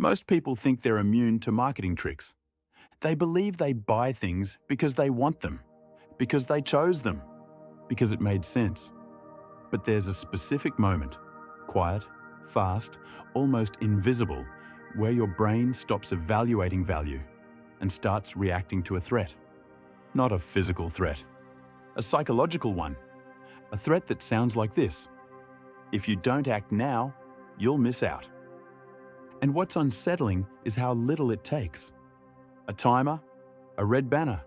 Most people think they're immune to marketing tricks. They believe they buy things because they want them, because they chose them, because it made sense. But there's a specific moment, quiet, fast, almost invisible, where your brain stops evaluating value and starts reacting to a threat. Not a physical threat, a psychological one. A threat that sounds like this: if you don't act now, you'll miss out. And what's unsettling is how little it takes. A timer, a red banner,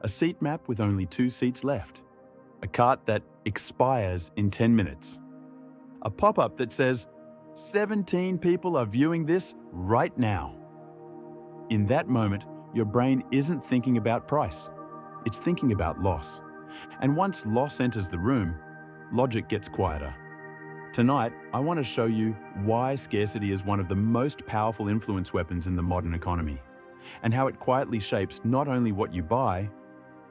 a seat map with only 2 seats left, a cart that expires in 10 minutes, a pop-up that says, 17 people are viewing this right now. In that moment, your brain isn't thinking about price. It's thinking about loss. And once loss enters the room, logic gets quieter. Tonight, I want to show you why scarcity is one of the most powerful influence weapons in the modern economy, and how it quietly shapes not only what you buy,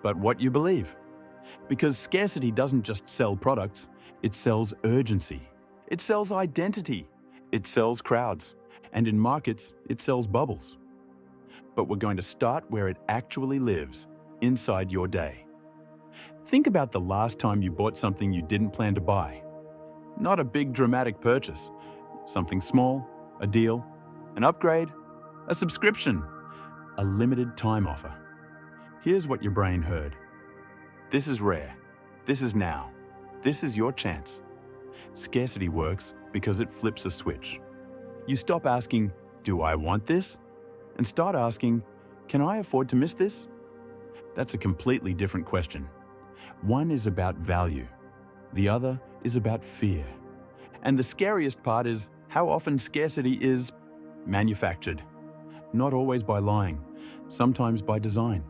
but what you believe. Because scarcity doesn't just sell products, it sells urgency. It sells identity. It sells crowds. And in markets, it sells bubbles. But we're going to start where it actually lives, inside your day. Think about the last time you bought something you didn't plan to buy. Not a big dramatic purchase. Something small, a deal, an upgrade, a subscription, a limited time offer. Here's what your brain heard. This is rare. This is now. This is your chance. Scarcity works because it flips a switch. You stop asking, do I want this? And start asking, can I afford to miss this? That's a completely different question. One is about value. The other is about fear. And the scariest part is how often scarcity is manufactured. Not always by lying, sometimes by design.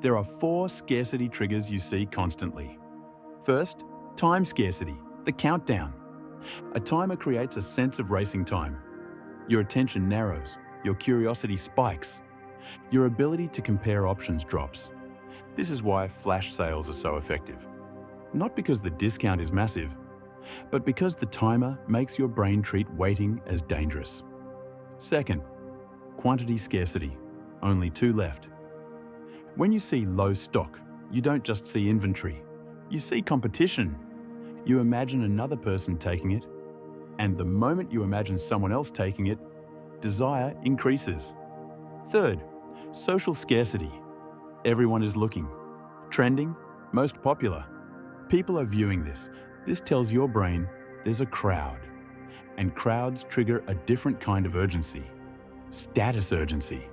There are 4 scarcity triggers you see constantly. First, time scarcity, the countdown. A timer creates a sense of racing time. Your attention narrows, your curiosity spikes, your ability to compare options drops. This is why flash sales are so effective. Not because the discount is massive, but because the timer makes your brain treat waiting as dangerous. Second, quantity scarcity, only 2 left. When you see low stock, you don't just see inventory, you see competition. You imagine another person taking it, and the moment you imagine someone else taking it, desire increases. Third, social scarcity. Everyone is looking. Trending, most popular. People are viewing this. This tells your brain there's a crowd. And crowds trigger a different kind of urgency. Status urgency.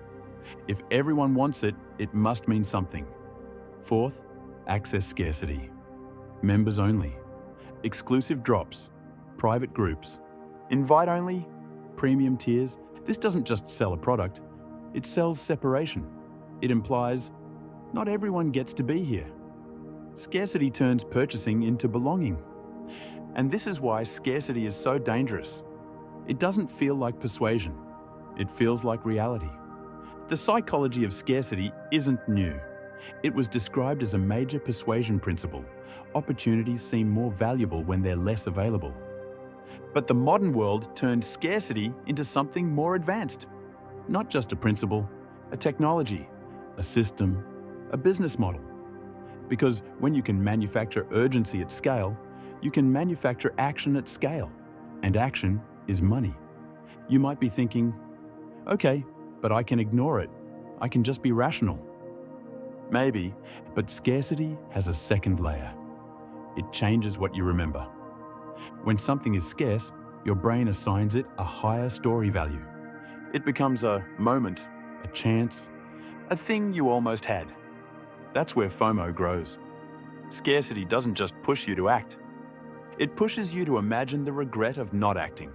If everyone wants it, it must mean something. Fourth, access scarcity. Members only. Exclusive drops. Private groups. Invite only. Premium tiers. This doesn't just sell a product. It sells separation. It implies not everyone gets to be here. Scarcity turns purchasing into belonging. And this is why scarcity is so dangerous. It doesn't feel like persuasion. It feels like reality. The psychology of scarcity isn't new. It was described as a major persuasion principle. Opportunities seem more valuable when they're less available. But the modern world turned scarcity into something more advanced. Not just a principle, a technology, a system, a business model. Because when you can manufacture urgency at scale, you can manufacture action at scale. And action is money. You might be thinking, okay, but I can ignore it. I can just be rational. Maybe, but scarcity has a second layer. It changes what you remember. When something is scarce, your brain assigns it a higher story value. It becomes a moment, a chance, a thing you almost had. That's where FOMO grows. Scarcity doesn't just push you to act. It pushes you to imagine the regret of not acting.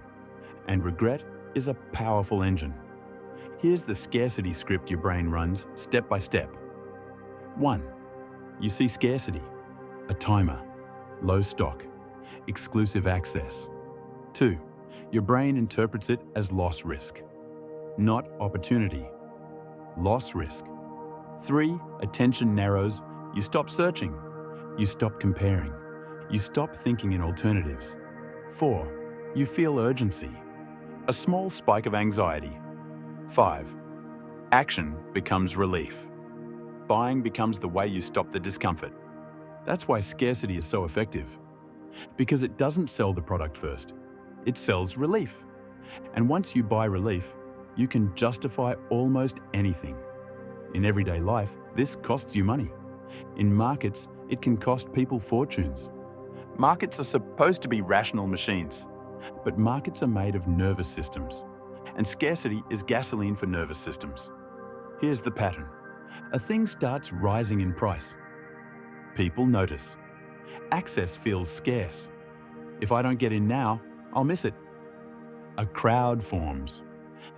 And regret is a powerful engine. Here's the scarcity script your brain runs step by step. 1. You see scarcity, a timer, low stock, exclusive access. 2. Your brain interprets it as loss risk, not opportunity. Loss risk. 3. Attention narrows. You stop searching. You stop comparing. You stop thinking in alternatives. 4. You feel urgency. A small spike of anxiety. 5. Action becomes relief. Buying becomes the way you stop the discomfort. That's why scarcity is so effective. Because it doesn't sell the product first. It sells relief. And once you buy relief, you can justify almost anything. In everyday life, this costs you money. In markets, it can cost people fortunes. Markets are supposed to be rational machines, but markets are made of nervous systems, and scarcity is gasoline for nervous systems. Here's the pattern. A thing starts rising in price. People notice. Access feels scarce. If I don't get in now, I'll miss it. A crowd forms.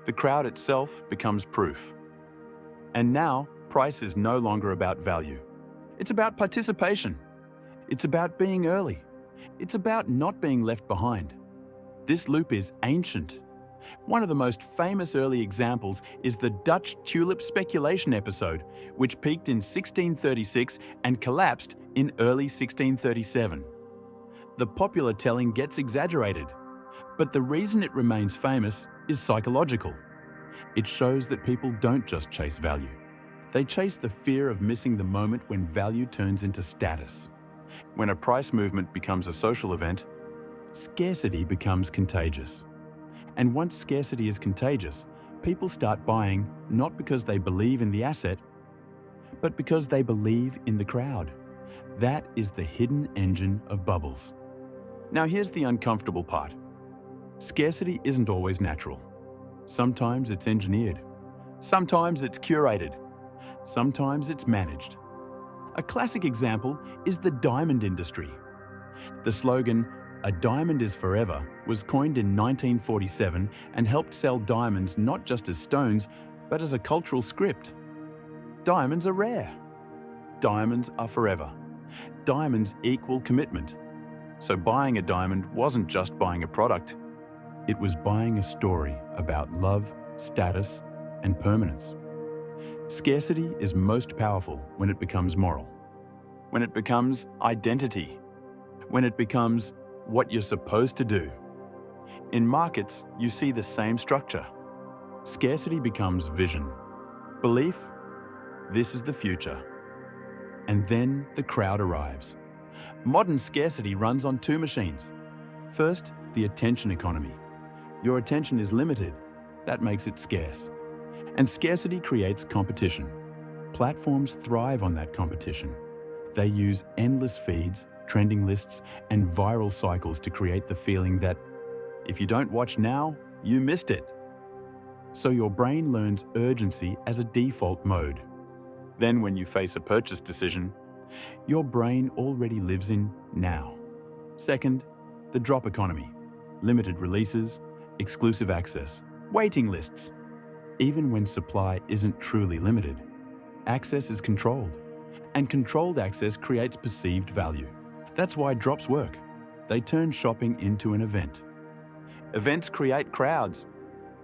The crowd itself becomes proof. And now, price is no longer about value. It's about participation. It's about being early. It's about not being left behind. This loop is ancient. One of the most famous early examples is the Dutch tulip speculation episode, which peaked in 1636 and collapsed in early 1637. The popular telling gets exaggerated, but the reason it remains famous is psychological. It shows that people don't just chase value. They chase the fear of missing the moment when value turns into status. When a price movement becomes a social event, scarcity becomes contagious. And once scarcity is contagious, people start buying not because they believe in the asset, but because they believe in the crowd. That is the hidden engine of bubbles. Now here's the uncomfortable part. Scarcity isn't always natural. Sometimes it's engineered. Sometimes it's curated. Sometimes it's managed. A classic example is the diamond industry. The slogan, "A diamond is forever," was coined in 1947 and helped sell diamonds not just as stones, but as a cultural script. Diamonds are rare. Diamonds are forever. Diamonds equal commitment. So buying a diamond wasn't just buying a product. It was buying a story about love, status, and permanence. Scarcity is most powerful when it becomes moral, when it becomes identity, when it becomes what you're supposed to do. In markets, you see the same structure. Scarcity becomes vision. Belief, this is the future. And then the crowd arrives. Modern scarcity runs on two machines. First, the attention economy. Your attention is limited. That makes it scarce. And scarcity creates competition. Platforms thrive on that competition. They use endless feeds, trending lists, and viral cycles to create the feeling that if you don't watch now, you missed it. So your brain learns urgency as a default mode. Then when you face a purchase decision, your brain already lives in now. Second, the drop economy. Limited releases, exclusive access, waiting lists. Even when supply isn't truly limited, access is controlled. And controlled access creates perceived value. That's why drops work. They turn shopping into an event. Events create crowds.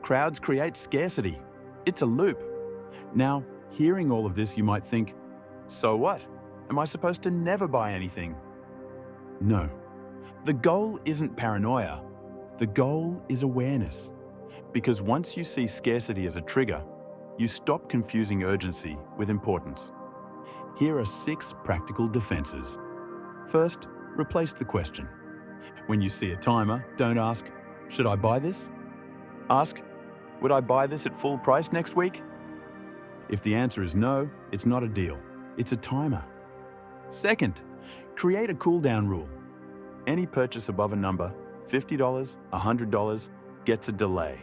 Crowds create scarcity. It's a loop. Now, hearing all of this, you might think, so what? Am I supposed to never buy anything? No. The goal isn't paranoia. The goal is awareness. Because once you see scarcity as a trigger, you stop confusing urgency with importance. Here are 6 practical defenses. First, replace the question. When you see a timer, don't ask, should I buy this? Ask, would I buy this at full price next week? If the answer is no, it's not a deal. It's a timer. Second, create a cool-down rule. Any purchase above a number, $50, $100, gets a delay.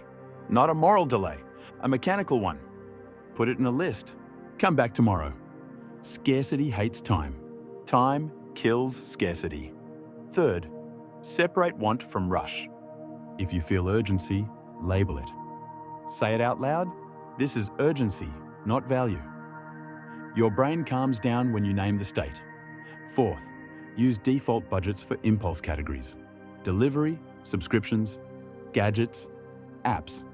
Not a moral delay, a mechanical one. Put it in a list. Come back tomorrow. Scarcity hates time. Time kills scarcity. Third, separate want from rush. If you feel urgency, label it. Say it out loud. This is urgency, not value. Your brain calms down when you name the state. Fourth, use default budgets for impulse categories. Delivery, subscriptions, gadgets, apps.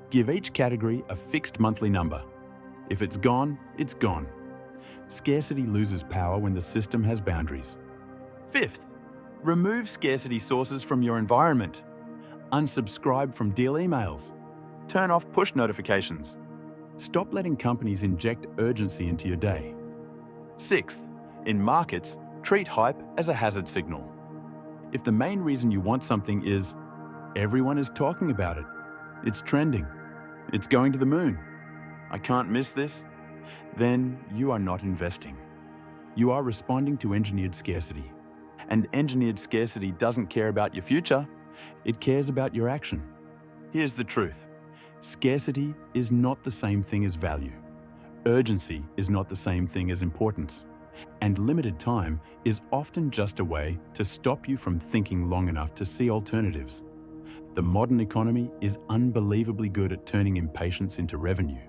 Give each category a fixed monthly number. If it's gone, it's gone. Scarcity loses power when the system has boundaries. Fifth, remove scarcity sources from your environment. Unsubscribe from deal emails. Turn off push notifications. Stop letting companies inject urgency into your day. Sixth, in markets, treat hype as a hazard signal. If the main reason you want something is everyone is talking about it, it's trending, it's going to the moon, I can't miss this, then you are not investing. You are responding to engineered scarcity. And engineered scarcity doesn't care about your future, it cares about your action. Here's the truth. Scarcity is not the same thing as value. Urgency is not the same thing as importance. And limited time is often just a way to stop you from thinking long enough to see alternatives. The modern economy is unbelievably good at turning impatience into revenue.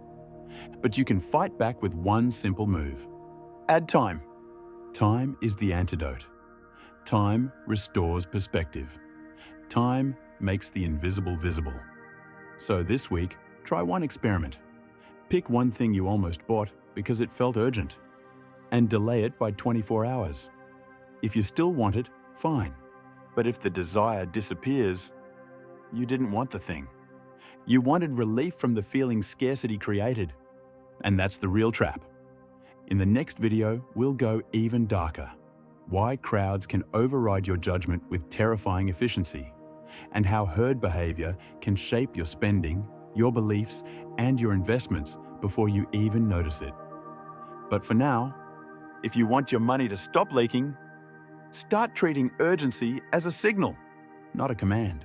But you can fight back with one simple move. Add time. Time is the antidote. Time restores perspective. Time makes the invisible visible. So this week, try one experiment. Pick one thing you almost bought because it felt urgent, and delay it by 24 hours. If you still want it, fine. But if the desire disappears, you didn't want the thing. You wanted relief from the feeling scarcity created. And that's the real trap. In the next video, we'll go even darker. Why crowds can override your judgment with terrifying efficiency, and how herd behavior can shape your spending, your beliefs, and your investments before you even notice it. But for now, if you want your money to stop leaking, start treating urgency as a signal, not a command.